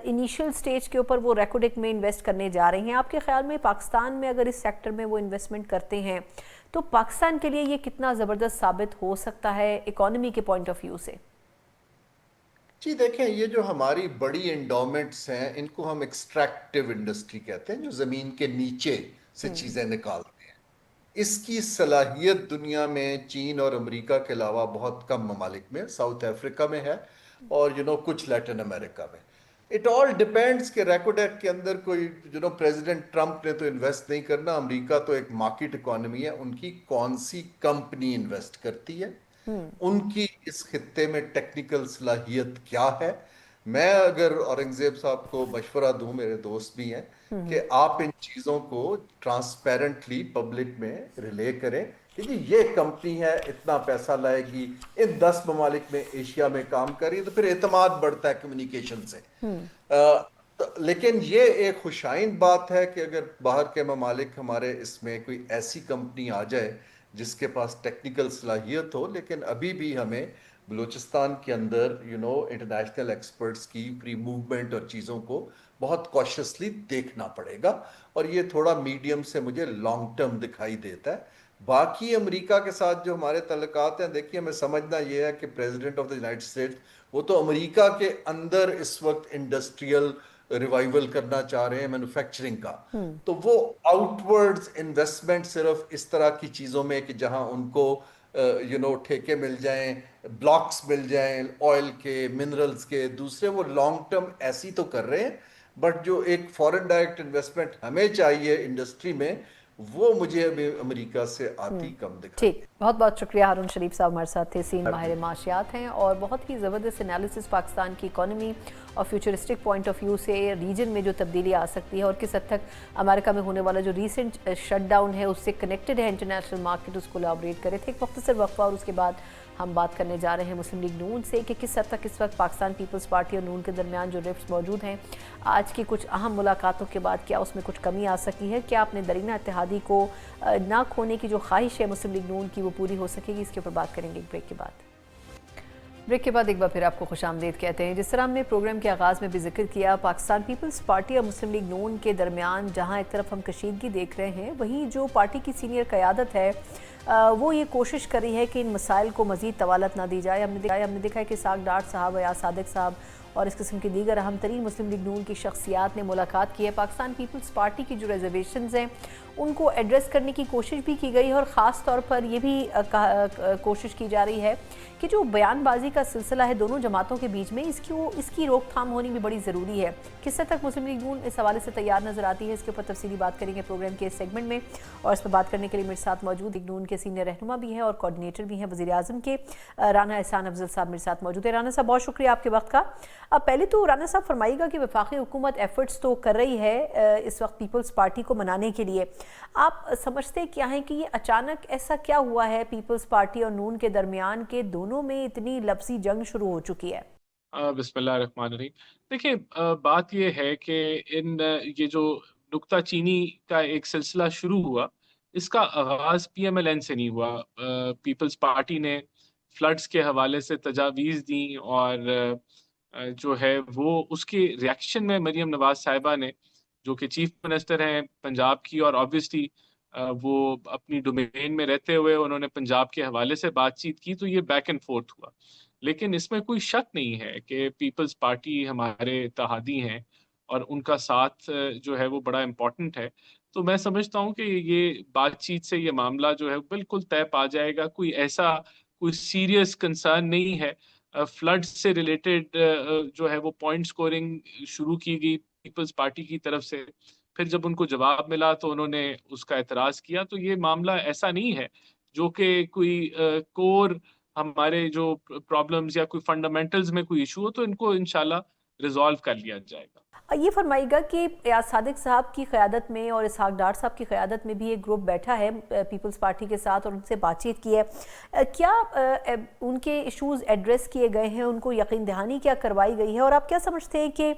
انیشیل سٹیج کے اوپر وہ ریکوڈک میں انویسٹ کرنے جا رہے ہیں. آپ کے خیال میں پاکستان میں اگر اس سیکٹر میں وہ انویسٹمنٹ کرتے ہیں تو پاکستان کے لیے یہ کتنا زبردست ثابت ہو سکتا ہے اکانومی کے پوائنٹ آف ویو سے؟ جی دیکھیں, یہ جو ہماری بڑی انڈومنٹس ہیں ان کو ہم ایکسٹریکٹیو انڈسٹری کہتے ہیں, جو زمین کے نیچے سے چیزیں نکالتے ہیں. اس کی صلاحیت دنیا میں چین اور امریکہ کے علاوہ بہت کم ممالک میں, ساؤتھ افریقہ میں ہے اور کچھ لیٹن امریکہ میں. اٹ آل ڈیپینڈس کہ ریکوڈیک کے اندر کوئی پریزیڈنٹ ٹرمپ نے تو انویسٹ نہیں کرنا, امریکہ تو ایک مارکیٹ اکانومی ہے, ان کی کون سی کمپنی انویسٹ کرتی ہے, ان کی اس خطے میں ٹیکنیکل صلاحیت کیا ہے. میں اگر اورنگزیب صاحب کو مشورہ دوں, میرے دوست بھی ہیں, کہ آپ ان چیزوں کو ٹرانسپیرنٹلی پبلک میں ریلے کریں کہ جی یہ کمپنی ہے اتنا پیسہ لائے گی، ان 10 ممالک میں ایشیا میں کام کر رہی ہے، تو پھر اعتماد بڑھتا ہے کمیونیکیشن سے۔ لیکن یہ ایک خوشائن بات ہے کہ اگر باہر کے ممالک ہمارے اس میں کوئی ایسی کمپنی آ جائے جس کے پاس ٹیکنیکل صلاحیت ہو، لیکن ابھی بھی ہمیں بلوچستان کے اندر انٹرنیشنل ایکسپرٹس کی فری موومنٹ اور چیزوں کو بہت کوشسلی دیکھنا پڑے گا، اور یہ تھوڑا میڈیم سے مجھے لانگ ٹرم دکھائی دیتا ہے۔ باقی امریکہ کے ساتھ جو ہمارے تعلقات ہیں، دیکھیے ہمیں سمجھنا یہ ہے کہ president of the United States وہ تو امریکہ کے اندر اس وقت انڈسٹریل ریوائیول کرنا چاہ رہے ہیں مینوفیکچرنگ کا، تو وہ آؤٹ ورڈز انویسٹمنٹ صرف اس طرح کی چیزوں میں کہ جہاں ان کو ٹھیکے مل جائیں، بلاکس مل جائیں آئل کے، منرلز کے، دوسرے وہ لانگ ٹرم ایسی تو کر رہے ہیں، بٹ جو ایک فورن ڈائریکٹ انویسٹمنٹ ہمیں چاہیے انڈسٹری میں، وہ مجھے ابھی امریکہ سے آتی کم دکھائی۔ ٹھیک، بہت بہت شکریہ ہارون شریف صاحب ہمارے ساتھ تھے، سین ماہر معاشیات ہیں اور بہت ہی زبردست انالیسس پاکستان کی اکانومی اور فیوچرسٹک پوائنٹ آف ویو سے ریجن میں جو تبدیلی آ سکتی ہے اور کس حد تک امریکہ میں ہونے والا جو ریسنٹ شٹ ڈاؤن ہے اس سے کنیکٹڈ ہے انٹرنیشنل مارکیٹ، اس کو الیبوریٹ کرے تھے۔ ایک مختصر وقفہ اور اس کے بعد ہم بات کرنے جا رہے ہیں مسلم لیگ نون سے کہ کس حد تک اس وقت پاکستان پیپلز پارٹی اور نون کے درمیان جو رفٹس موجود ہیں، آج کی کچھ اہم ملاقاتوں کے بعد کیا اس میں کچھ کمی آ سکی ہے، کیا اپنے درینہ اتحادی کو نہ کھونے کی جو خواہش ہے مسلم لیگ نون کی وہ پوری ہو سکے گی، اس کے اوپر بات کریں گے ایک بریک کے بعد۔ بریک کے بعد ایک بار پھر آپ کو خوش آمدید کہتے ہیں۔ جس طرح ہم نے پروگرام کے آغاز میں بھی ذکر کیا، پاکستان پیپلز پارٹی اور مسلم لیگ نون کے درمیان جہاں ایک طرف ہم کشیدگی دیکھ رہے ہیں، وہیں جو پارٹی کی سینئر قیادت ہے وہ یہ کوشش کر رہی ہے کہ ان مسائل کو مزید طوالت نہ دی جائے۔ ہم نے دیکھا ہے کہ اسحاق ڈار صاحب یا صادق صاحب اور اس قسم کی دیگر اہم ترین مسلم لیگ نون کی شخصیات نے ملاقات کی ہے۔ پاکستان پیپلز پارٹی کی جو ریزرویشنز ہیں ان کو ایڈریس کرنے کی کوشش بھی کی گئی ہے، اور خاص طور پر یہ بھی کوشش کی جا رہی ہے کہ جو بیان بازی کا سلسلہ ہے دونوں جماعتوں کے بیچ میں، اس کی روک تھام ہونی بھی بڑی ضروری ہے۔ کس حد تک مسلم لیگ نون اس حوالے سے تیار نظر آتی ہے، اس کے اوپر تفصیلی بات کریں گے پروگرام کے اس سیگمنٹ میں، اور اس پر بات کرنے کے لیے میرے ساتھ موجود لیگ نون کے سینئر رہنما بھی ہیں اور کوارڈینیٹر بھی ہیں وزیر اعظم کے، رانا احسان افضل صاحب میرے ساتھ موجود ہیں۔ رانا صاحب بہت شکریہ آپ کے وقت کا۔ اب پہلے تو رانا صاحب فرمائیے گا کہ وفاقی حکومت ایفرٹس تو کر رہی ہے اس وقت پیپلز پارٹی کو منانے کے لیے، آپ سمجھتے کیا ہیں کہ یہ اچانک ایسا کیا ہوا ہے پیپلز پارٹی اور نون کے درمیان کہ دونوں میں اتنی لفظی جنگ شروع ہو چکی ہے؟ بسم اللہ الرحمن الرحیم۔ دیکھیں، بات یہ ہے کہ یہ جو نکتہ چینی کا ایک سلسلہ شروع ہوا، اس کا آغاز پی ایم ایل این سے نہیں ہوا۔ پیپلز پارٹی نے فلڈز کے حوالے سے تجاویز دیں، اور جو ہے وہ اس کے ریاکشن میں مریم نواز صاحبہ نے، جو کہ چیف منسٹر ہیں پنجاب کی، اور آبویسلی وہ اپنی ڈومین میں رہتے ہوئے انہوں نے پنجاب کے حوالے سے بات چیت کی، تو یہ بیک اینڈ فورتھ ہوا۔ لیکن اس میں کوئی شک نہیں ہے کہ پیپلز پارٹی ہمارے اتحادی ہیں اور ان کا ساتھ جو ہے وہ بڑا امپورٹنٹ ہے۔ تو میں سمجھتا ہوں کہ یہ بات چیت سے یہ معاملہ جو ہے بالکل طے پا جائے گا، کوئی سیریس کنسرن نہیں ہے۔ فلڈ سے ریلیٹڈ جو ہے وہ پوائنٹ سکورنگ شروع کی گئی پیپلز پارٹی کی طرف سے، پھر جب ان کو جواب ملا تو انہوں نے اس کا اعتراض کیا۔ تو یہ معاملہ ایسا نہیں ہے جو کہ کوئی کور ہمارے جو پرابلمز یا کوئی فنڈامنٹلز میں کوئی ایشو ہو، تو ان کو انشاءاللہ ریزالو کر لیا جائے گا۔ یہ فرمائیے گا کہ ایاز صادق صاحب کی قیادت میں اور اسحاق ڈار صاحب کی قیادت میں بھی ایک گروپ بیٹھا ہے پیپلز پارٹی کے ساتھ اور ان سے بات چیت کی ہے، کیا ان کے ایشوز ایڈریس کیے گئے ہیں، ان کو یقین دہانی کیا کروائی گئی ہے، اور آپ کیا سمجھتے ہیں کہ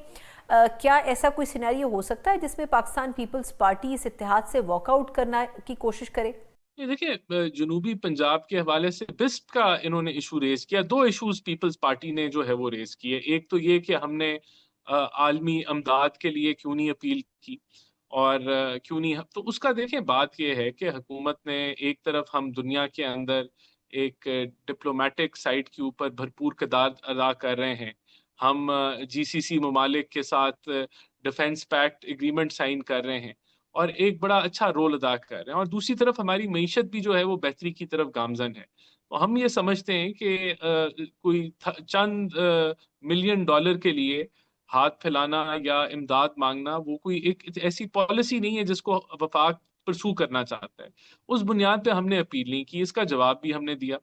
کیا ایسا کوئی سینیریو ہو سکتا ہے جس میں پاکستان پیپلز پارٹی اس اتحاد سے واک آؤٹ کرنا کی کوشش کرے؟ دیکھیں، جنوبی پنجاب کے حوالے سے بسپ کا انہوں نے ایشو ریز کیا۔ دو ایشوز پیپلز پارٹی نے جو ہے وہ ریز کیے، ایک تو یہ کہ ہم نے عالمی امداد کے لیے کیوں نہیں اپیل کی، اور کیوں نہیں، تو اس کا دیکھیں بات یہ ہے کہ حکومت نے ایک طرف ہم دنیا کے اندر ایک ڈپلومیٹک سائٹ کے اوپر بھرپور کردار ادا کر رہے ہیں، ہم جی سی سی ممالک کے ساتھ ڈیفنس پیکٹ ایگریمنٹ سائن کر رہے ہیں اور ایک بڑا اچھا رول ادا کر رہے ہیں، اور دوسری طرف ہماری معیشت بھی جو ہے وہ بہتری کی طرف گامزن ہے۔ تو ہم یہ سمجھتے ہیں کہ کوئی چند ملین ڈالر کے لیے ہاتھ پھیلانا یا امداد مانگنا وہ کوئی ایک ایسی پالیسی نہیں ہے جس کو وفاق پرسو کرنا چاہتا ہے۔ اس بنیاد پہ ہم نے اپیل نہیں کی، اس کا جواب بھی ہم نے دیا۔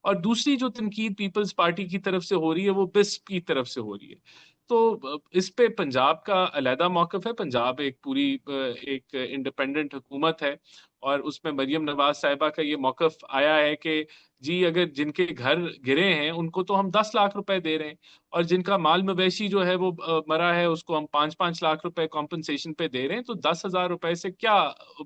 اور دوسری جو تنقید پیپلز پارٹی کی طرف سے ہو رہی ہے وہ بسپ کی طرف سے ہو رہی ہے۔ تو اس پہ پنجاب کا علیحدہ موقف ہے. پنجاب ایک پوری ایک انڈیپینڈنٹ حکومت ہے اور اس میں مریم نواز صاحبہ کا یہ موقف آیا ہے کہ جی اگر جن کے گھر گرے ہیں ان کو تو ہم 10 لاکھ روپے دے رہے ہیں اور جن کا مال مویشی جو ہے وہ مرا ہے اس کو ہم 5 لاکھ روپے کمپنسیشن پہ دے رہے ہیں, تو 10,000 روپے سے کیا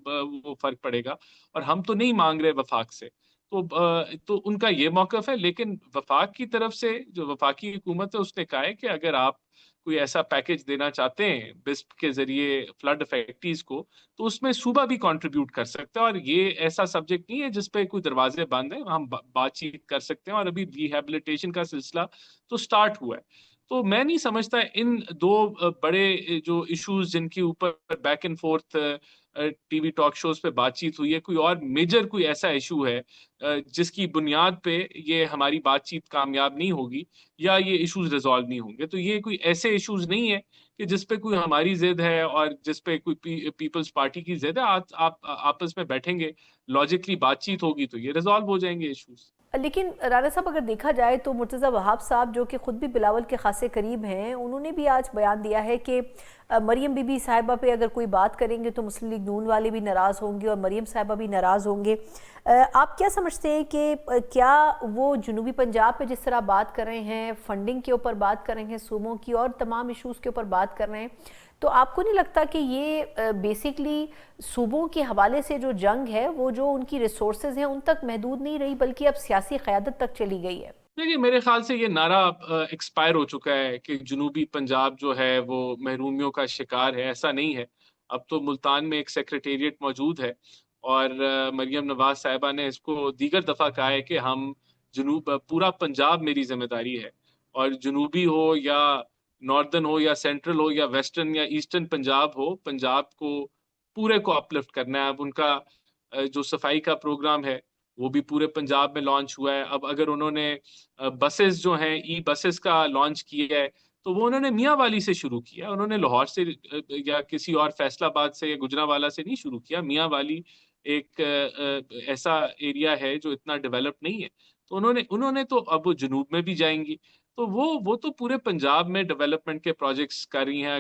وہ فرق پڑے گا, اور ہم تو نہیں مانگ رہے وفاق سے. تو ان کا یہ موقف ہے. لیکن وفاق کی طرف سے جو وفاقی حکومت ہے اس نے کہا ہے کہ اگر آپ کوئی ایسا پیکج دینا چاہتے ہیں بسپ کے ذریعے فلڈ افیکٹیز کو, تو اس میں صوبہ بھی کنٹریبیوٹ کر سکتا ہے, اور یہ ایسا سبجیکٹ نہیں ہے جس پہ کوئی دروازے بند ہیں, ہم بات چیت کر سکتے ہیں, اور ابھی ریہیبلیٹیشن کا سلسلہ تو سٹارٹ ہوا ہے. تو میں نہیں سمجھتا ان دو بڑے جو ایشوز جن کے اوپر back and forth TV talk shows پہ بات چیت ہوئی ہے, کوئی اور میجر کوئی ایسا ایشو ہے جس کی بنیاد پہ یہ ہماری بات چیت کامیاب نہیں ہوگی یا یہ ایشوز ریزالو نہیں ہوں گے. تو یہ کوئی ایسے ایشوز نہیں ہے کہ جس پہ کوئی ہماری ضد ہے اور جس پہ کوئی پیپلز پارٹی کی ضد ہے. آپ آپس میں بیٹھیں گے, لاجکلی بات چیت ہوگی تو یہ ریزالو ہو جائیں گے ایشوز. لیکن رانا صاحب اگر دیکھا جائے تو مرتضیٰ وہاب صاحب جو کہ خود بھی بلاول کے خاصے قریب ہیں, انہوں نے بھی آج بیان دیا ہے کہ مریم بی بی صاحبہ پہ اگر کوئی بات کریں گے تو مسلم لیگ نون والے بھی ناراض ہوں گے اور مریم صاحبہ بھی ناراض ہوں گے. آپ کیا سمجھتے ہیں کہ کیا وہ جنوبی پنجاب پہ جس طرح بات کر رہے ہیں, فنڈنگ کے اوپر بات کر رہے ہیں, صوبوں کی اور تمام ایشوز کے اوپر بات کر رہے ہیں, تو آپ کو نہیں لگتا کہ یہ بیسیکلی صوبوں کے حوالے سے جو جنگ ہے وہ جو ان کی ریسورسز ہیں ان تک محدود نہیں رہی بلکہ اب سیاسی قیادت تک چلی گئی ہے؟ دیکھیے میرے خیال سے یہ نعرہ ایکسپائر ہو چکا ہے کہ جنوبی پنجاب جو ہے وہ محرومیوں کا شکار ہے. ایسا نہیں ہے. اب تو ملتان میں ایک سیکریٹریٹ موجود ہے اور مریم نواز صاحبہ نے اس کو دیگر دفعہ کہا ہے کہ ہم پورا پنجاب میری ذمہ داری ہے, اور جنوبی ہو یا ناردرن ہو یا سینٹرل ہو یا ویسٹرن یا ایسٹرن پنجاب ہو, پنجاب کو پورے کو اپلفٹ کرنا ہے. اب ان کا جو صفائی کا پروگرام ہے وہ بھی پورے پنجاب میں لانچ ہوا ہے. اب اگر انہوں نے بسز جو ہیں ای بسز کا لانچ کیا ہے تو وہ انہوں نے میاں والی سے شروع کیا, انہوں نے لاہور سے یا کسی اور فیصل آباد سے یا گجرانوالہ سے نہیں شروع کیا. میاں والی ایک ایسا ایریا ہے جو اتنا ڈیولپ نہیں ہے, تو انہوں نے تو اب وہ جنوب میں بھی جائیں گی, تو وہ تو پورے پنجاب میں ڈیولپمنٹ کے پروجیکٹس کر رہی ہیں.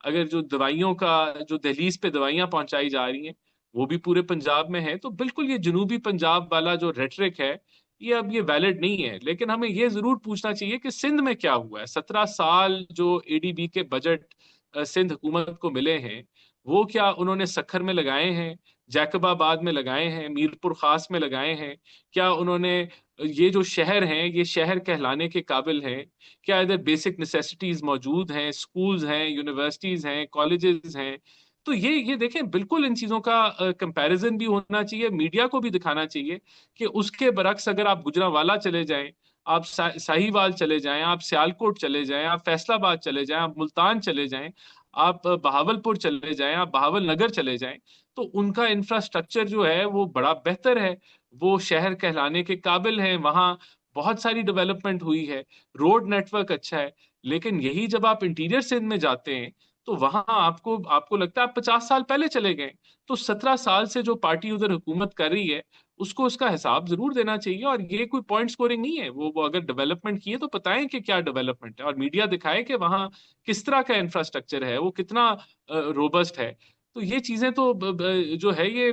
اگر جو دوائیوں کا جو دہلیز پہ دوائیاں پہنچائی جا رہی ہیں وہ بھی پورے پنجاب میں ہے, تو بالکل یہ جنوبی پنجاب والا جو ریٹرک ہے یہ اب یہ ویلڈ نہیں ہے. لیکن ہمیں یہ ضرور پوچھنا چاہیے کہ سندھ میں کیا ہوا ہے. 17 سال جو اے ڈی بی کے بجٹ سندھ حکومت کو ملے ہیں وہ کیا انہوں نے سکھر میں لگائے ہیں, جیکب آباد میں لگائے ہیں, میرپور خاص میں لگائے ہیں؟ کیا انہوں نے یہ جو شہر ہیں یہ شہر کہلانے کے قابل ہیں؟ کیا ادھر بیسک نیسیسٹیز موجود ہیں, سکولز ہیں, یونیورسٹیز ہیں, کالجز ہیں؟ تو یہ دیکھیں بالکل ان چیزوں کا کمپیریزن بھی ہونا چاہیے, میڈیا کو بھی دکھانا چاہیے کہ اس کے برعکس اگر آپ گجرانوالہ چلے جائیں, آپ ساہیوال چلے جائیں, آپ سیالکوٹ چلے جائیں, آپ فیصل آباد چلے جائیں, آپ ملتان چلے جائیں, آپ بہاولپور چلے جائیں, آپ بہاول نگر چلے جائیں, تو ان کا انفراسٹرکچر جو ہے وہ بڑا بہتر ہے, وہ شہر کہلانے کے قابل ہیں, وہاں بہت ساری ڈیولپمنٹ ہوئی ہے, روڈ نیٹ ورک اچھا ہے. لیکن یہی جب آپ انٹیریئر سندھ میں جاتے ہیں تو وہاں آپ کو لگتا ہے آپ 50 سال پہلے چلے گئے. تو 17 سال سے جو پارٹی ادھر حکومت کر رہی ہے اس کو اس کا حساب ضرور دینا چاہیے, اور یہ کوئی پوائنٹ سکورنگ نہیں ہے. وہ اگر ڈیولپمنٹ کی ہے تو بتائیں کہ کیا ڈیولپمنٹ ہے, اور میڈیا دکھائے کہ وہاں کس طرح کا انفراسٹرکچر ہے, وہ کتنا روبسٹ ہے. تو یہ چیزیں تو جو ہے یہ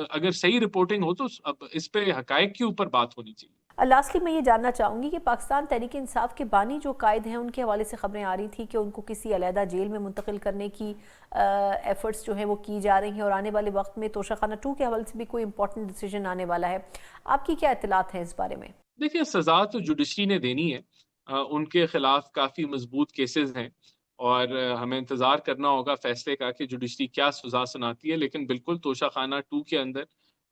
اگر صحیح رپورٹنگ ہو تو اس پہ حقائق کے اوپر بات ہونی چاہیے. لاسٹلی میں یہ جاننا چاہوں گی کہ پاکستان تحریک انصاف کے بانی جو قائد ہیں ان کے حوالے سے خبریں آ رہی تھی کہ ان کو کسی علیحدہ جیل میں منتقل کرنے کی ایفرٹس جو ہیں وہ کی جا رہی ہیں, اور آنے والے وقت میں توشہ خانہ 2 کے حوالے سے بھی کوئی امپورٹنٹ ڈیسیجن آنے والا ہے. آپ کی کیا اطلاعات ہیں اس بارے میں؟ دیکھیے سزا تو جوڈیشری نے دینی ہے, ان کے خلاف کافی مضبوط کیسز ہیں اور ہمیں انتظار کرنا ہوگا فیصلے کا کہ جوڈیشری کیا سزا سناتی ہے. لیکن بالکل توشہ خانہ 2 کے اندر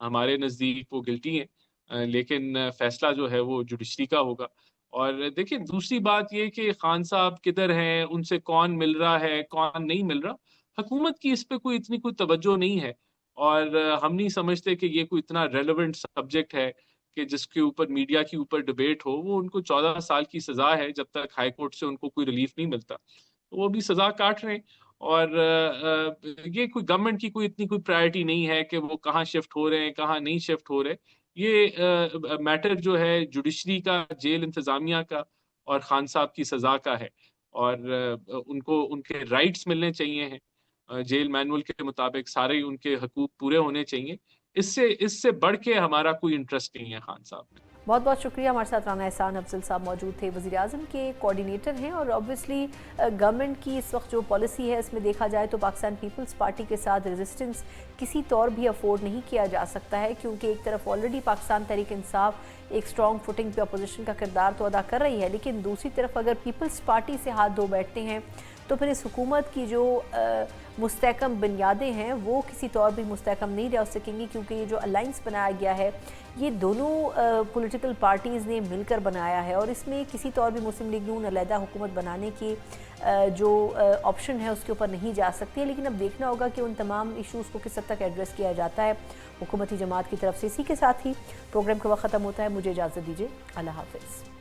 ہمارے نزدیک وہ گلٹی ہیں, لیکن فیصلہ جو ہے وہ جوڈیشری کا ہوگا. اور دیکھیں دوسری بات یہ کہ خان صاحب کدھر ہیں, ان سے کون مل رہا ہے کون نہیں مل رہا, حکومت کی اس پہ اتنی کوئی توجہ نہیں ہے, اور ہم نہیں سمجھتے کہ یہ کوئی اتنا ریلیونٹ سبجیکٹ ہے کہ جس کے اوپر میڈیا کے اوپر ڈیبیٹ ہو. وہ ان کو 14 سال کی سزا ہے, جب تک ہائی کورٹ سے ان کو کوئی ریلیف نہیں ملتا وہ بھی سزا کاٹ رہے ہیں. اور یہ کوئی گورنمنٹ کی اتنی کوئی پرائرٹی نہیں ہے کہ وہ کہاں شفٹ ہو رہے ہیں کہاں نہیں شفٹ ہو رہے. یہ میٹر جو ہے جوڈیشری کا, جیل انتظامیہ کا اور خان صاحب کی سزا کا ہے, اور ان کو ان کے رائٹس ملنے چاہیے ہیں، جیل مینول کے مطابق سارے ان کے حقوق پورے ہونے چاہیے. اس سے بڑھ کے ہمارا کوئی انٹرسٹ نہیں ہے خان صاحب میں. بہت بہت شکریہ. ہمارے ساتھ رانا احسان افضل صاحب موجود تھے، وزیر اعظم کے کوارڈینیٹر ہیں، اور آبویسلی گورنمنٹ کی اس وقت جو پالیسی ہے اس میں دیکھا جائے تو پاکستان پیپلز پارٹی کے ساتھ ریزسٹنس کسی طور بھی افورڈ نہیں کیا جا سکتا ہے، کیونکہ ایک طرف آلریڈی پاکستان تحریک انصاف ایک سٹرانگ فوٹنگ پہ اپوزیشن کا کردار تو ادا کر رہی ہے، لیکن دوسری طرف اگر پیپلز پارٹی سے ہاتھ دھو بیٹھتے ہیں تو پھر اس حکومت کی جو مستحکم بنیادیں ہیں وہ کسی طور بھی مستحکم نہیں رہ سکیں گی، کیونکہ یہ جو الائنس بنایا گیا ہے یہ دونوں پولیٹیکل پارٹیز نے مل کر بنایا ہے، اور اس میں کسی طور بھی مسلم لیگ نون علیحدہ حکومت بنانے کی جو آپشن ہے اس کے اوپر نہیں جا سکتی ہے. لیکن اب دیکھنا ہوگا کہ ان تمام ایشوز کو کس حد تک ایڈریس کیا جاتا ہے حکومتی جماعت کی طرف سے. اسی کے ساتھ ہی پروگرام کا وقت ختم ہوتا ہے. مجھے اجازت دیجیے. اللہ حافظ.